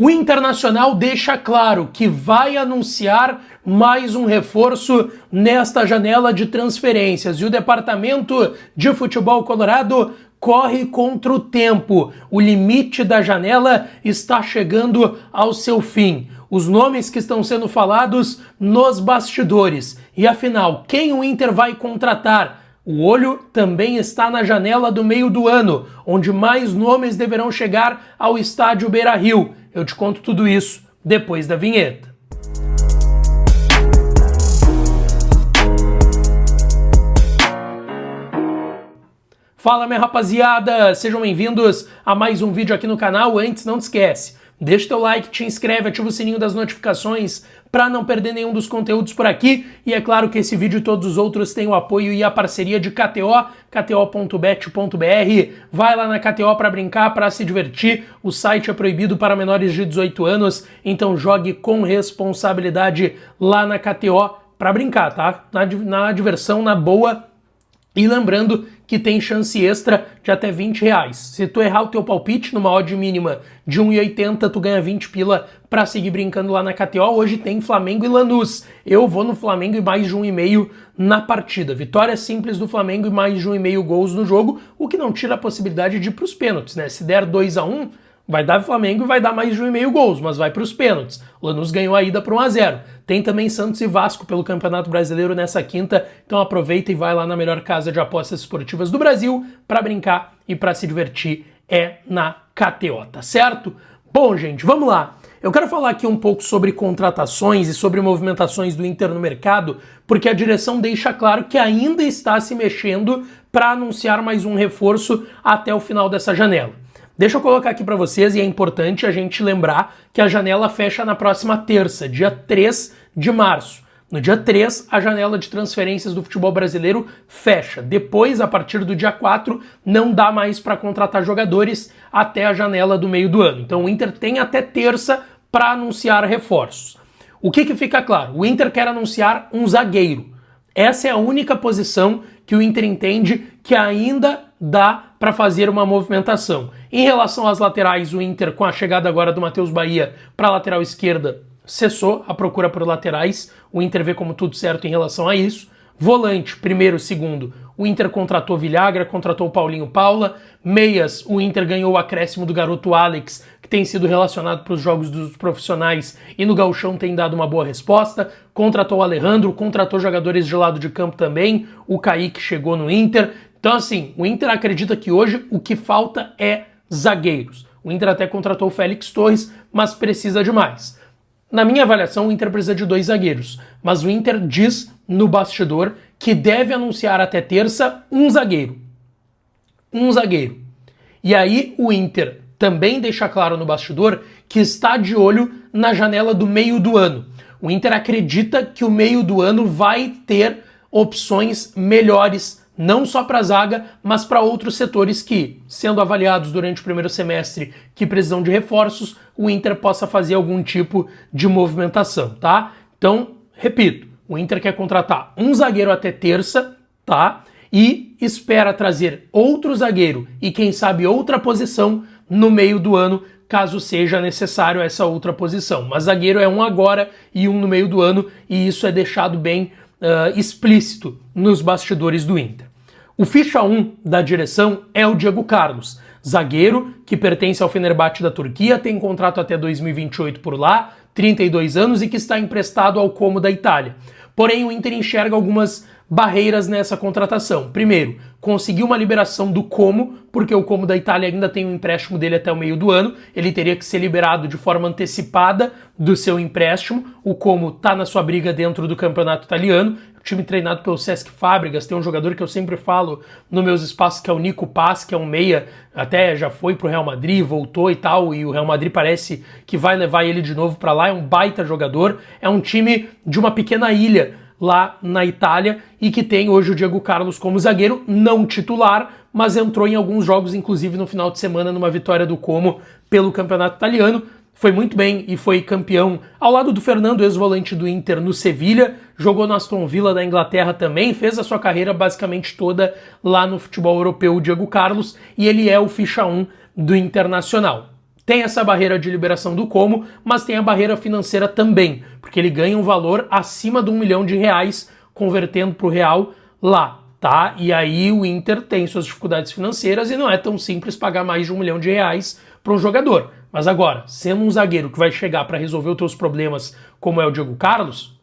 O Internacional deixa claro que vai anunciar mais um reforço nesta janela de transferências e o Departamento de Futebol Colorado corre contra o tempo. O limite da janela está chegando ao seu fim. Os nomes que estão sendo falados nos bastidores. E afinal, quem o Inter vai contratar? O olho também está na janela do meio do ano, onde mais nomes deverão chegar ao estádio Beira-Rio. Eu te conto tudo isso depois da vinheta. Fala, minha rapaziada! Sejam bem-vindos a mais um vídeo aqui no canal. Antes, não te esquece, deixa teu like, te inscreve, ativa o sininho das notificações para não perder nenhum dos conteúdos por aqui. E é claro que esse vídeo e todos os outros têm o apoio e a parceria de KTO, kto.bet.br. Vai lá na KTO para brincar, para se divertir. O site é proibido para menores de 18 anos, então jogue com responsabilidade lá na KTO para brincar, tá? Na diversão, na boa. E lembrando que tem chance extra de até R$20. Se tu errar o teu palpite numa odd mínima de 1,80, tu ganha 20 pila pra seguir brincando lá na KTO. Hoje tem Flamengo e Lanús. Eu vou no Flamengo e mais de 1,5 na partida. Vitória simples do Flamengo e mais de 1,5 gols no jogo, o que não tira a possibilidade de ir pros pênaltis, né? Se der 2-1, vai dar Flamengo e vai dar mais de 1,5 gols, mas vai para os pênaltis. O Lanús ganhou a ida por 1-0. Tem também Santos e Vasco pelo Campeonato Brasileiro nessa quinta, então aproveita e vai lá na melhor casa de apostas esportivas do Brasil para brincar e para se divertir é na KTO, tá certo? Bom, gente, vamos lá. Eu quero falar aqui um pouco sobre contratações e sobre movimentações do Inter no mercado, porque a direção deixa claro que ainda está se mexendo para anunciar mais um reforço até o final dessa janela. Deixa eu colocar aqui para vocês, e é importante a gente lembrar que a janela fecha na próxima terça, dia 3 de março. No dia 3, a janela de transferências do futebol brasileiro fecha. Depois, a partir do dia 4, não dá mais para contratar jogadores até a janela do meio do ano. Então o Inter tem até terça para anunciar reforços. O que fica claro? O Inter quer anunciar um zagueiro. Essa é a única posição que o Inter entende que ainda dá para fazer uma movimentação. Em relação às laterais, o Inter, com a chegada agora do Matheus Bahia para a lateral esquerda, cessou a procura por laterais. O Inter vê como tudo certo em relação a isso. Volante, primeiro, segundo, o Inter contratou Villagra, contratou o Paulinho Paula. Meias, o Inter ganhou o acréscimo do garoto Alex, que tem sido relacionado para os jogos dos profissionais e no gauchão tem dado uma boa resposta. Contratou o Alejandro, contratou jogadores de lado de campo também. O Kaique chegou no Inter. Então, assim, o Inter acredita que hoje o que falta é zagueiros. O Inter até contratou o Félix Torres, mas precisa de mais. Na minha avaliação, o Inter precisa de 2 zagueiros, mas o Inter diz no bastidor que deve anunciar até terça um zagueiro. Um zagueiro. E aí o Inter também deixa claro no bastidor que está de olho na janela do meio do ano. O Inter acredita que o meio do ano vai ter opções melhores, não só para a zaga, mas para outros setores que, sendo avaliados durante o primeiro semestre que precisam de reforços, o Inter possa fazer algum tipo de movimentação, tá? Então, repito, o Inter quer contratar um zagueiro até terça, tá? E espera trazer outro zagueiro e quem sabe outra posição no meio do ano, caso seja necessário essa outra posição. Mas zagueiro é um agora e um no meio do ano, e isso é deixado bem explícito nos bastidores do Inter. O ficha 1 da direção é o Diego Carlos, zagueiro que pertence ao Fenerbahçe da Turquia, tem contrato até 2028 por lá, 32 anos e que está emprestado ao Como da Itália. Porém, o Inter enxerga algumas barreiras nessa contratação. Primeiro, conseguiu uma liberação do Como, porque o Como da Itália ainda tem um empréstimo dele até o meio do ano, ele teria que ser liberado de forma antecipada do seu empréstimo. O Como está na sua briga dentro do campeonato italiano, o time treinado pelo Cesc Fábregas, tem um jogador que eu sempre falo nos meus espaços, que é o Nico Paz, que é um meia, até já foi pro Real Madrid, voltou e tal, e o Real Madrid parece que vai levar ele de novo para lá, é um baita jogador, é um time de uma pequena ilha lá na Itália e que tem hoje o Diego Carlos como zagueiro, não titular, mas entrou em alguns jogos, inclusive no final de semana, numa vitória do Como pelo campeonato italiano. Foi muito bem e foi campeão ao lado do Fernando, ex-volante do Inter, no Sevilha, jogou no Aston Villa da Inglaterra também, fez a sua carreira basicamente toda lá no futebol europeu, o Diego Carlos, e ele é o ficha 1 do Internacional. Tem essa barreira de liberação do Como, mas tem a barreira financeira também, porque ele ganha um valor acima de R$1 milhão convertendo para o real lá, tá? E aí o Inter tem suas dificuldades financeiras e não é tão simples pagar mais de R$1 milhão para um jogador. Mas agora, sendo um zagueiro que vai chegar para resolver os teus problemas, como é o Diego Carlos,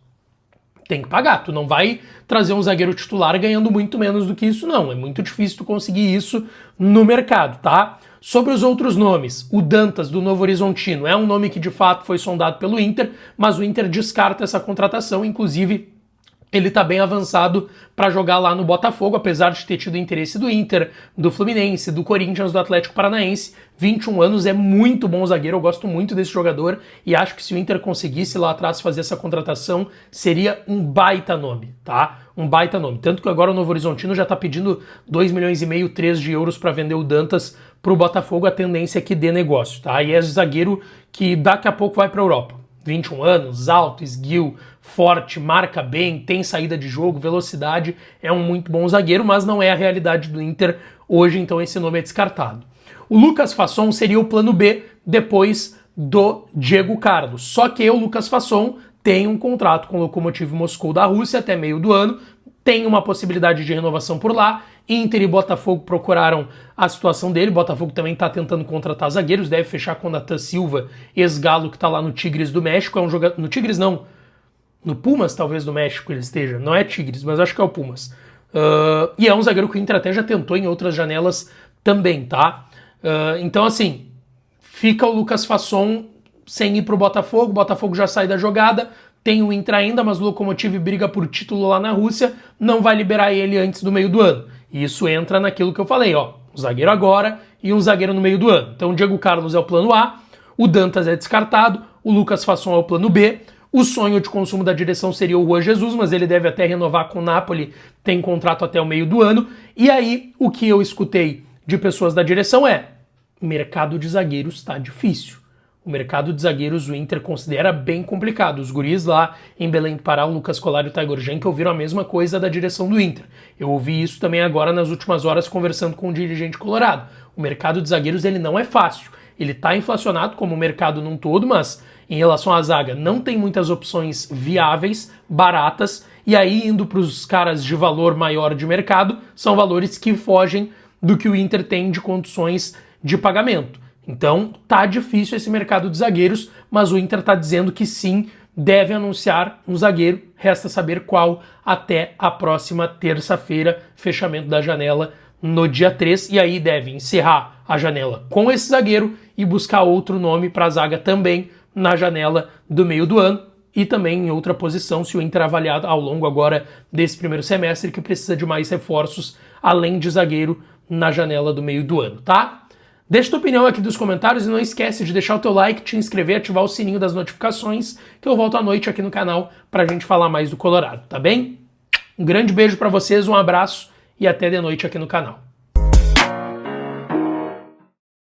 tem que pagar. Tu não vai trazer um zagueiro titular ganhando muito menos do que isso, não. É muito difícil tu conseguir isso no mercado, tá? Sobre os outros nomes, o Dantas, do Novo Horizontino, é um nome que de fato foi sondado pelo Inter, mas o Inter descarta essa contratação, inclusive ele tá bem avançado para jogar lá no Botafogo, apesar de ter tido interesse do Inter, do Fluminense, do Corinthians, do Atlético Paranaense. 21 anos, é muito bom zagueiro, eu gosto muito desse jogador e acho que se o Inter conseguisse lá atrás fazer essa contratação, seria um baita nome, tá? Um baita nome. Tanto que agora o Novo Horizontino já tá pedindo 2,5 milhões, 3 de euros para vender o Dantas pro Botafogo, a tendência é que dê negócio, tá? E é zagueiro que daqui a pouco vai pra Europa. 21 anos, alto, esguio, forte, marca bem, tem saída de jogo, velocidade, é um muito bom zagueiro, mas não é a realidade do Inter hoje, então esse nome é descartado. O Lucas Fasson seria o plano B depois do Diego Carlos, só que o Lucas Fasson tem um contrato com o Lokomotiv Moscou da Rússia até meio do ano, tem uma possibilidade de renovação por lá. Inter e Botafogo procuraram a situação dele. Botafogo também está tentando contratar zagueiros, deve fechar com o Nathan Silva, ex-galo que está lá no Tigres do México. É um jogador. No Tigres não. No Pumas, talvez, do México ele esteja. Não é Tigres, mas acho que é o Pumas. E é um zagueiro que o Inter até já tentou em outras janelas também, tá? Então, assim, fica o Lucas Fasson sem ir pro Botafogo. O Botafogo já sai da jogada. Tem o Inter ainda, mas o Lokomotiv briga por título lá na Rússia, não vai liberar ele antes do meio do ano. E isso entra naquilo que eu falei, ó, um zagueiro agora e um zagueiro no meio do ano. Então o Diego Carlos é o plano A, o Dantas é descartado, o Lucas Fasson é o plano B, o sonho de consumo da direção seria o Juan Jesus, mas ele deve até renovar com o Napoli, tem contrato até o meio do ano. E aí, o que eu escutei de pessoas da direção é, mercado de zagueiros está difícil. O mercado de zagueiros o Inter considera bem complicado. Os guris lá em Belém do Pará, o Lucas Colar e o Taigor Genk, ouviram a mesma coisa da direção do Inter. Eu ouvi isso também agora nas últimas horas conversando com um dirigente colorado. O mercado de zagueiros ele não é fácil. Ele está inflacionado como o mercado num todo, mas em relação à zaga não tem muitas opções viáveis, baratas, e aí indo para os caras de valor maior de mercado, são valores que fogem do que o Inter tem de condições de pagamento. Então, tá difícil esse mercado de zagueiros, mas o Inter tá dizendo que sim, deve anunciar um zagueiro, resta saber qual até a próxima terça-feira, fechamento da janela no dia 3, e aí deve encerrar a janela com esse zagueiro e buscar outro nome para a zaga também na janela do meio do ano, e também em outra posição, se o Inter avaliar ao longo agora desse primeiro semestre, que precisa de mais reforços, além de zagueiro, na janela do meio do ano, tá? Deixa tua opinião aqui nos comentários e não esquece de deixar o teu like, te inscrever, ativar o sininho das notificações, que eu volto à noite aqui no canal pra gente falar mais do Colorado, tá bem? Um grande beijo pra vocês, um abraço e até de noite aqui no canal.